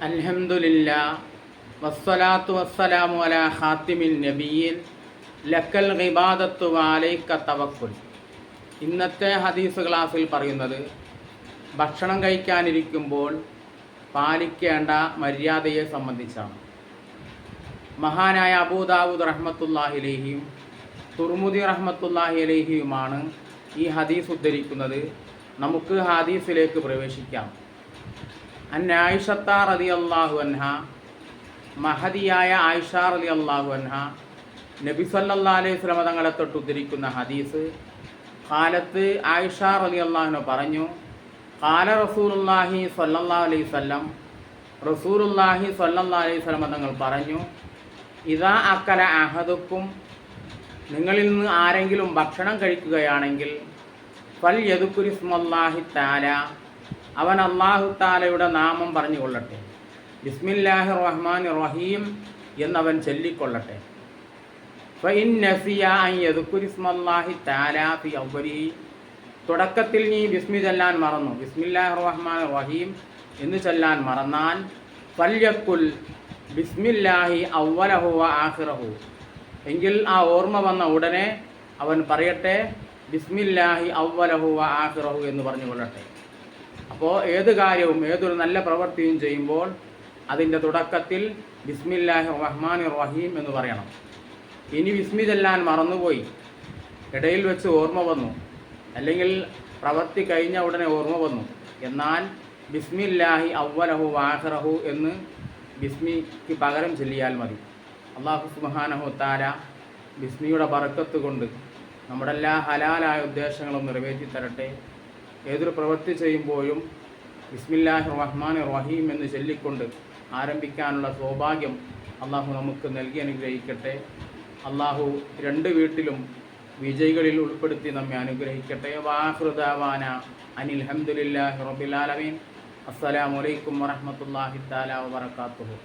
അൽഹംദുലില്ലാ വസ്സലാത്തു വസ്സലാമു അലാ ഖാത്തിമിൻ നബിയീൻ ലക്കൽ ഇബാദത്തു വഅലൈക തവക്കുൽ. ഇന്നത്തെ ഹദീസ് ക്ലാസ്സിൽ പറയുന്നത് ഭക്ഷണം കഴിക്കാനിരിക്കുമ്പോൾ പാലിക്കേണ്ട മര്യാദയെ സംബന്ധിച്ചാണ്. മഹാനായ അബൂ ദാവൂദ് റഹ്മത്തുള്ളാഹി അലൈഹിയും തുർമുദി റഹ്മത്തുള്ളാഹി അലൈഹിയുമാണ് ഈ ഹദീസ് ഉദ്ധരിക്കുന്നത്. നമുക്ക് ഹദീസിലേക്ക് പ്രവേശിക്കാം. ആയിഷത്ത റളിയല്ലാഹു അൻഹ, മഹദിയായ ആയിഷ റളിയല്ലാഹു അൻഹ നബി സല്ലല്ലാഹു അലൈഹി വസല്ലം തങ്ങളെ തൊട്ട് ഉദ്ധരിക്കുന്ന ഹദീസ്. കാലത്ത് ആയിഷ റളിയല്ലാഹു അൻഹ പറഞ്ഞു, ഖാല റസൂലുള്ളാഹി സ്വല്ലല്ലാഹു അലൈഹി വസല്ലം, റസൂലുള്ളാഹി സ്വല്ലല്ലാഹു അലൈഹി വസല്ലം തങ്ങൾ പറഞ്ഞു, ഇദാ അക്കല അഹദുക്കും, നിങ്ങളിൽ നിന്ന് ആരെങ്കിലും ഭക്ഷണം കഴിക്കുകയാണെങ്കിൽ, ഫൽ യദ്കുരി ഇസ്മല്ലാഹി തആല, അവൻ അല്ലാഹു തആലയുടെ നാമം പറഞ്ഞുകൊള്ളട്ടെ. ബിസ്മില്ലാഹിർ റഹ്മാനിർ റഹീം എന്നവൻ ചൊല്ലിക്കൊള്ളട്ടെ. ഫഇൻ നസിയ അൻ യദ്കുരി ഇസ്മല്ലാഹി തആല ഫി അവ്വലിഹി, തുടക്കത്തിൽ നീ ബിസ്മി ചൊല്ലാൻ മറന്നു, ബിസ്മില്ലാഹിർ റഹ്മാനിർ റഹീം എന്ന് ചൊല്ലാൻ മറന്നാൽ, ഫൽയഖുൽ ബിസ്മില്ലാഹി അവ്വലഹു വ ആഖിറഹു, എങ്കിൽ ആ ഓർമ്മ വന്ന ഉടനെ അവൻ പറയട്ടെ ബിസ്മില്ലാഹി അവ്വലഹു വ ആഖിറഹു എന്ന് പറഞ്ഞുകൊള്ളട്ടെ. അപ്പോൾ ഏത് കാര്യവും ഏതൊരു നല്ല പ്രവൃത്തിയും ചെയ്യുമ്പോൾ അതിൻ്റെ തുടക്കത്തിൽ ബിസ്മില്ലാഹിർ റഹ്മാനിർ റഹീം എന്ന് പറയണം. ഇനി ബിസ്മി ചൊല്ലാൻ മറന്നുപോയി, ഇടയിൽ വെച്ച് ഓർമ്മ വന്നു, അല്ലെങ്കിൽ പ്രവൃത്തി കഴിഞ്ഞ ഉടനെ ഓർമ്മ വന്നു, എന്നാൽ ബിസ്മില്ലാഹി അവ്വലഹു വ ആഖിറഹു എന്ന് ബിസ്മിക്ക് പകരം ചൊല്ലിയാൽ മതി. അല്ലാഹു സുബ്ഹാനഹു തആല ബിസ്മിയുടെ ബറക്കത്ത് കൊണ്ട് നമ്മുടെ എല്ലാ ഹലാലായ ഉദ്ദേശങ്ങളും നിറവേറ്റി തരട്ടെ. ഏതൊരു പ്രവൃത്തി ചെയ്യുമ്പോഴും ബിസ്മില്ലാഹിർ റഹ്മാനിർ റഹീം എന്ന് ചൊല്ലിക്കൊണ്ട് ആരംഭിക്കാനുള്ള സൗഭാഗ്യം അള്ളാഹു നമുക്ക് നൽകി അനുഗ്രഹിക്കട്ടെ. അള്ളാഹു രണ്ട് വീട്ടിലും വിജയികളിൽ ഉൾപ്പെടുത്തി നമ്മെ അനുഗ്രഹിക്കട്ടെ. വആഖിറു ദഅവാന അനിൽ ഹംദുലില്ലാഹി റബ്ബിൽ ആലമീൻ. അസ്സലാമു അലൈക്കും വറഹ്മത്തുള്ളാഹി തആല വബറകാതുഹു.